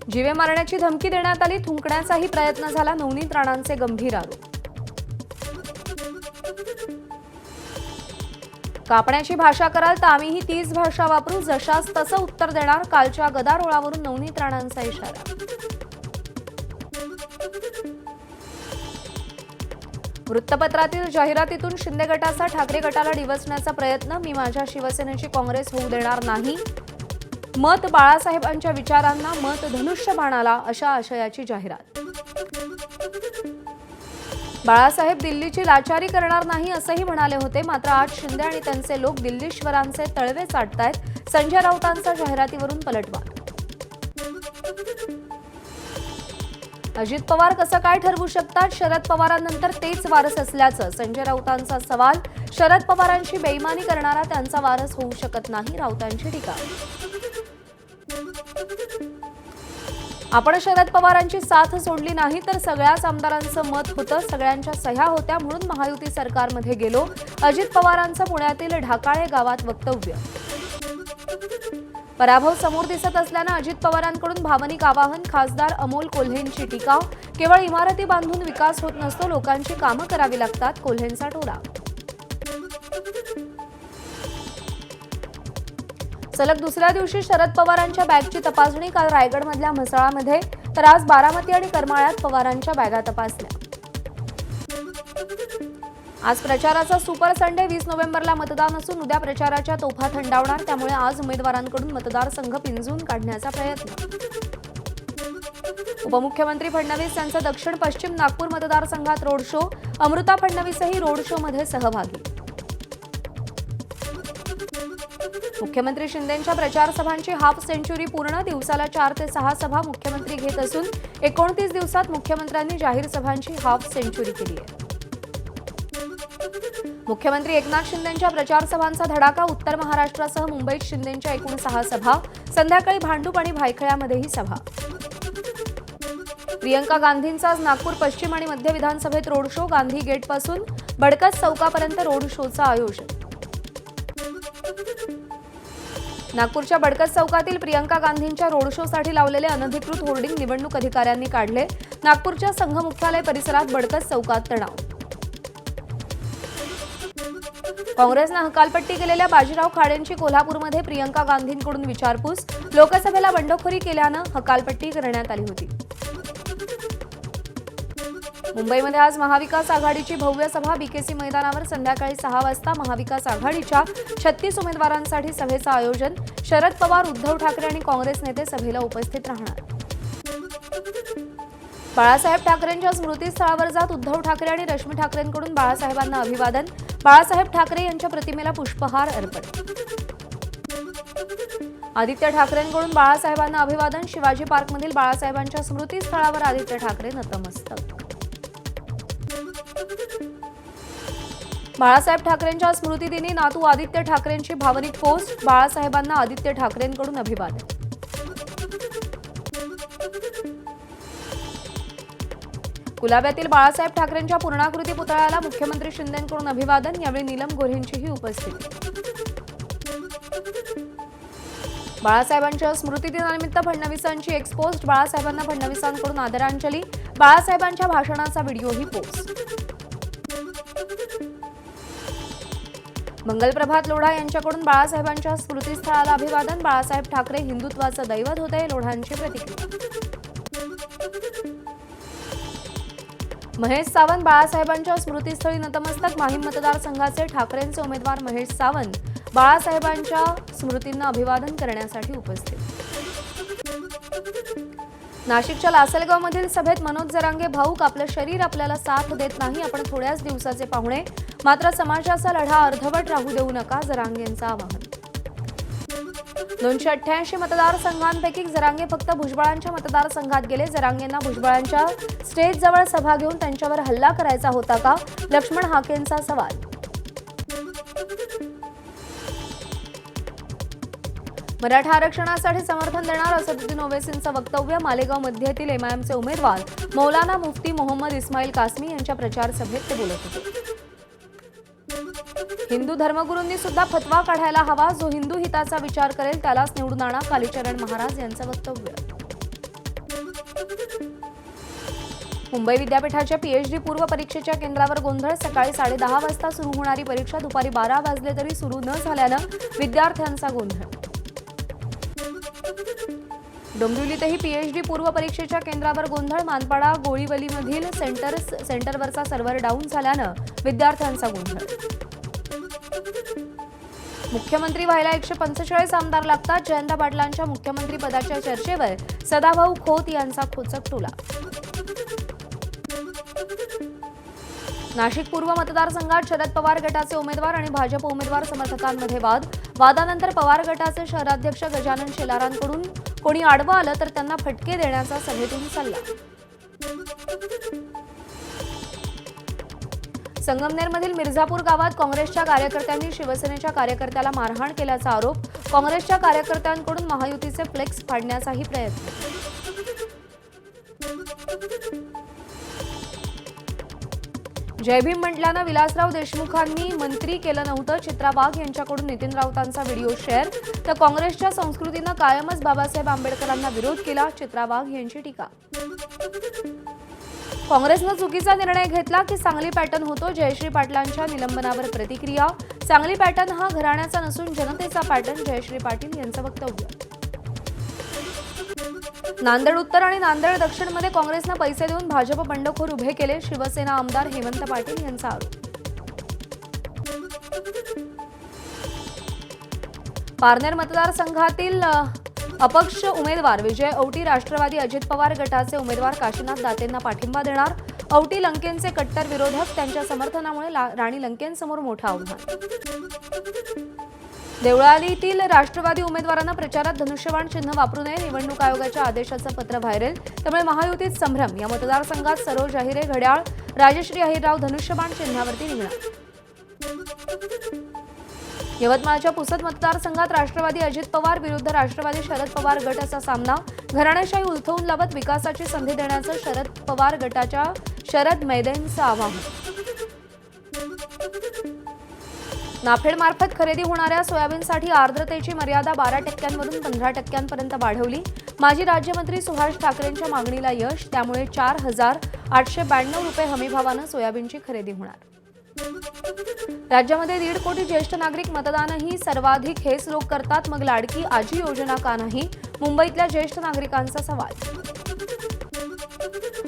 जीवे मारण्याची धमकी देण्यात आली, थुंकण्याचाही प्रयत्न झाला, नवनीत राणांचे गंभीर आरोप। कापण्याची भाषा कराल तर आम्हीही तीच भाषा वापरू, जशास तसं उत्तर देणार, कालच्या गदारोळावरून नवनीत राणांचा इशारा। वृत्तपत्रातील जाहिरातीतून शिंदे गटाचा ठाकरे गटाला डिवचण्याचा प्रयत्न, मी माझ्या शिवसेनेची काँग्रेस होऊ देणार नाही, मत बाळासाहेबांच्या विचारांना, मत धनुष्यबाणाला, अशा आशयाची जाहिरात। बाळासाहेब दिल्लीची लाचारी करणार नाही असंही म्हणाले होते, मात्र आज शिंदे आणि त्यांचे लोक दिल्लीश्वरांचे तळवे चाटतायत, संजय राऊतांचा जाहिरातीवरून पलटवार। अजित पवार कसं काय ठरवू शकतात, शरद पवारांनंतर तेच वारस असल्याचं संजय राऊतांचा सवाल, शरद पवारांची बेईमानी करणारा त्यांचा वारस होऊ शकत नाही, राऊतांची टीका। आपण शरद पवारांची साथ सोडली नाही तर सगळ्याच आमदारांचं मत होतं, सगळ्यांच्या सह्या होत्या म्हणून महायुती सरकारमध्ये गेलो, अजित पवारांचं पुण्यातील ढाकाळे गावात वक्तव्य। पराभव समोर दिसत असल्यानं अजित पवारांकडून भावनिक आवाहन, खासदार अमोल कोल्हेंची टीका, केवळ इमारती बांधून विकास होत नसतो, लोकांची कामं करावी लागतात, कोल्हेंचा टोला। सलग दुसऱ्या दिवशी शरद पवारांच्या बॅगची तपासणी, काल रायगडमधल्या म्हसळामध्ये तर आज बारामती आणि करमाळ्यात पवारांच्या बॅगा तपासल्या। आज प्रचाराचा सुपर संडे, 20 नोव्हेंबरला मतदान असून उद्या प्रचाराच्या तोफा थंडावणार, त्यामुळे आज उमेदवारांकडून मतदारसंघ पिंजून काढण्याचा प्रयत्न। उपमुख्यमंत्री फडणवीस यांचा दक्षिण पश्चिम नागपूर मतदारसंघात रोड शो, अमृता फडणवीसही रोड शोमध्ये सहभागी। मुख्यमंत्री शिंदेंच्या प्रचार सभांची हाफ सेंचुरी पूर्ण, दिवसाला 4 ते 6 सभा मुख्यमंत्री घेत असून 29 दिवसात मुख्यमंत्र्यांनी जाहीर सभांची हाफ सेंचुरी केली आहे। मुख्यमंत्री एकनाथ शिंदेंच्या प्रचार सभांचा धडाका, उत्तर महाराष्ट्रासह मुंबईत शिंदेंच्या एकूण 6 सभा, संध्याकाळी भांडूप आणि भायखळ्यामध्येही सभा। प्रियंका गांधींचा आज नागपूर पश्चिम आणि मध्य विधानसभेत रोड शो, गांधी गेटपासून बडकस चौकापर्यंत रोड शोचं आयोजन। नागपूरच्या बडकस चौकातील प्रियंका गांधींच्या रोड शोसाठी लावलेले अनधिकृत होर्डिंग निवडणूक अधिकाऱ्यांनी काढले, नागपूरच्या संघ मुख्यालय परिसरात बडकस चौकात तणाव। काँग्रेसनं हकालपट्टी केलेल्या बाजीराव खाडेंची कोल्हापूरमध्ये प्रियंका गांधींकडून विचारपूस, लोकसभेला बंडखोरी केल्यानं हकालपट्टी करण्यात आली होती। मुंबईमध्ये आज महाविकास आघाडीची भव्य सभा, बीकेसी मैदानावर संध्याकाळी 6 वाजता महाविकास आघाडीच्या 36 उमेदवारांसाठी सभेचं आयोजन, शरद पवार, उद्धव ठाकरे आणि काँग्रेस नेते सभेला उपस्थित राहणार। बाळासाहेब ठाकरेंच्या स्मृतीस्थळावर जात उद्धव ठाकरे आणि रश्मी ठाकरेंकडून बाळासाहेबांना अभिवादन, बाळासाहेब ठाकरे यांच्या प्रतिमेला पुष्पहार अर्पण। आदित्य ठाकरेंकडून बाळासाहेबांना अभिवादन, शिवाजी पार्कमधील बाळासाहेबांच्या स्मृतीस्थळावर आदित्य ठाकरे नतमस्तक। बाळासाहेब ठाकरेंच्या स्मृतिदिनी नातू आदित्य ठाकरेंची भावनिक पोस्ट, बाळासाहेबांना आदित्य ठाकरेंकडून अभिवादन। कुलाब्यातील बाळासाहेब ठाकरेंच्या पूर्णाकृती पुतळ्याला मुख्यमंत्री शिंदेंकडून अभिवादन, यावेळी नीलम गोऱ्हेंचीही उपस्थिती। बाळासाहेबांच्या स्मृतिदिनानिमित्त फडणवीसांची एक्सपोस्ट, बाळासाहेबांना फडणवीसांकडून आदरांजली, बाळासाहेबांच्या भाषणाचा व्हिडिओही पोस्ट। मंगलप्रभात लोढा यांच्याकडून बाळासाहेबांच्या स्मृतीस्थळाला अभिवादन, बाळासाहेब ठाकरे हिंदुत्वाचं दैवत होते, लोढांची प्रतिक्रिया। महेश सावंत बाळासाहेबांच्या स्मृतीस्थळी नतमस्तक, माहीम मतदारसंघाचे ठाकरेंचे उमेदवार महेश सावंत बाळासाहेबांच्या स्मृतींना अभिवादन करण्यासाठी उपस्थित। नाशिकच्या लासलगावमधील सभेत मनोज जरांगे भाऊक, आपलं शरीर आपल्याला साथ देत नाही, आपण थोड्याच दिवसाचे पाहुणे, मात्र समाजाचा लढा अर्धवट राहू देऊ नका, जरांगेंचं आवाहन। 288 मतदारसंघांपैकी जरांगे फक्त भुजबळांच्या मतदारसंघात गेले, जरांगेंना भुजबळांच्या स्टेजजवळ सभा घेऊन त्यांच्यावर हल्ला करायचा होता का, लक्ष्मण हाकेंचा सवाल। मराठा आरक्षणासाठी समर्थन देणार असदुद्दीन ओवैसींचं वक्तव्य, मालेगाव मध्येतील एमआयएमचे उमेदवार मौलाना मुफ्ती मोहम्मद इस्माईल कासमी यांच्या प्रचार सभेत ते बोलत होते। हिंदू धर्मगुरूंनी सुद्धा फतवा काढायला हवा, जो हिंदू हिताचा विचार करेल त्यालाच निवडून आणा, कालीचरण महाराज यांचं वक्तव्य। मुंबई विद्यापीठाच्या पीएचडी पूर्व परीक्षेच्या केंद्रावर गोंधळ. सकाळी 10:30 वाजता सुरू होणारी परीक्षा दुपारी 12 वाजले तरी सुरू न झाल्यानं विद्यार्थ्यांचा गोंधळ. डोंबिवलीतही पीएचडी पूर्व परीक्षेच्या केंद्रावर गोंधळ. मानपाडा गोळीवलीमधील सेंटरवरचा सर्व्हर डाऊन झाल्यानं विद्यार्थ्यांचा गोंधळ. मुख्यमंत्री व्हायला 145 आमदार लागतात. जयंत पाटलांच्या मुख्यमंत्री पदाच्या चर्चेवर सदाभाऊ खोत यांचा खोचक टोला. नाशिक पूर्व मतदारसंघात शरद पवार गटाचे उमेदवार आणि भाजप उमेदवार समर्थकांमध्ये वाद. वादानंतर पवार गटाचे शहराध्यक्ष गजानन शेलारांकडून कोणी आडवं आलं तर त्यांना फटके देण्याचा सभेतून सल्ला. संगमनेरमधील मिर्झापूर गावात काँग्रेसच्या कार्यकर्त्यांनी शिवसेनेच्या कार्यकर्त्याला मारहाण केल्याचा आरोप. काँग्रेसच्या कार्यकर्त्यांकडून महायुतीचे फ्लेक्स फाडण्याचाही प्रयत्न. जय भीम म्हटल्यानं विलासराव देशमुखांनी मंत्री केलं नव्हतं. चित्रा वाघ यांच्याकडून नितीन राऊतांचा व्हिडिओ शेअर. तर काँग्रेसच्या संस्कृतीनं कायमच बाबासाहेब आंबेडकरांना विरोध केला. चित्रा वाघ यांची टीका. काँग्रेसनं चुकीचा निर्णय घेतला की सांगली पॅटर्न होतो. जयश्री पाटलांच्या निलंबनावर प्रतिक्रिया. सांगली पॅटर्न हा घराण्याचा नसून जनतेचा पॅटर्न. जयश्री पाटील यांचं वक्तव्य. नांदेड उत्तर आणि नांदेड दक्षिणमध्ये काँग्रेसनं पैसे देऊन भाजप बंडखोर उभे केले. शिवसेना आमदार हेमंत पाटील यांचा आरोप. पारनेर मतदारसंघातील अपक्ष उमेदवार विजय औटी राष्ट्रवादी अजित पवार गटाचे उमेदवार काशीनाथ दातेंना पाठिंबा देणार. औटी लंकेंचे कट्टर विरोधक. त्यांच्या समर्थनामुळे राणी लंकेंसमोर मोठं आव्हान. देवळालीतील राष्ट्रवादी उमेदवारांना प्रचारात धनुष्यबाण चिन्ह वापरू नये. निवडणूक आयोगाच्या आदेशाचं पत्र व्हायरल. त्यामुळे महायुतीत संभ्रम. या मतदारसंघात सरोज अहिरे घड्याळ, राजश्री अहिरराव धनुष्यबाण चिन्हावरती निघणार. यवतमाळच्या पुसद मतदारसंघात राष्ट्रवादी अजित पवार विरुद्ध राष्ट्रवादी शरद पवार गट असा सामना. घराणेशाही उलथवून लावत विकासाची संधी देण्याचं शरद पवार गटाच्या शरद मैदानचं आवाहन. नाफेडमार्फत खरेदी होणाऱ्या सोयाबीनसाठी आर्द्रतेची मर्यादा 12% 15% वाढवली. माजी राज्यमंत्री सुभाष ठाकरेंच्या मागणीला यश. त्यामुळे 4,892 रुपये हमीभावानं सोयाबीनची खरेदी होणार. राज्यामध्ये 1.5 कोटी ज्येष्ठ नागरिक मतदानही सर्वाधिक हेच लोक करतात. मग लाडकी आजी योजना का नाही? मुंबईतल्या ज्येष्ठ नागरिकांचा सवाल.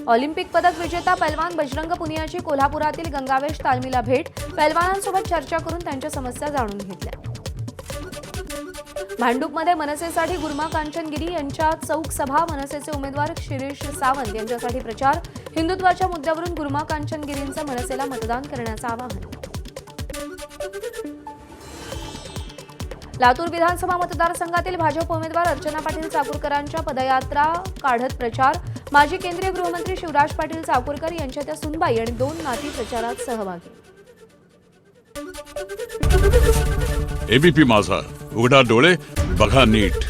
ऑलिम्पिक पदक विजेता पैलवान बजरंग पुनियाची कोल्हापुरातील गंगावेश तालमीला भेट. पैलवानांसोबत चर्चा करून त्यांच्या समस्या जाणून घेतल्या. भांडूपमध्ये मनसेसाठी गुरमा कांचनगिरी यांच्या चौक सभा. मनसेचे उमेदवार शिरीष सावंत यांच्यासाठी प्रचार. हिंदुत्वाच्या मुद्द्यावरून गुरमा कांचनगिरींचं मनसेला मतदान करण्याचं आवाहन. लातूर विधानसभा मतदारसंघातील भाजप उमेदवार अर्चना पाटील चाकूरकरांच्या पदयात्रा काढत प्रचार. माजी केंद्रीय गृहमंत्री शिवराज पाटील चाकूरकर यांच्या त्या सुनबाई आणि 2 नाती प्रचारात सहभागी. एबीपी माझा, उघडा डोळे बघा नीट.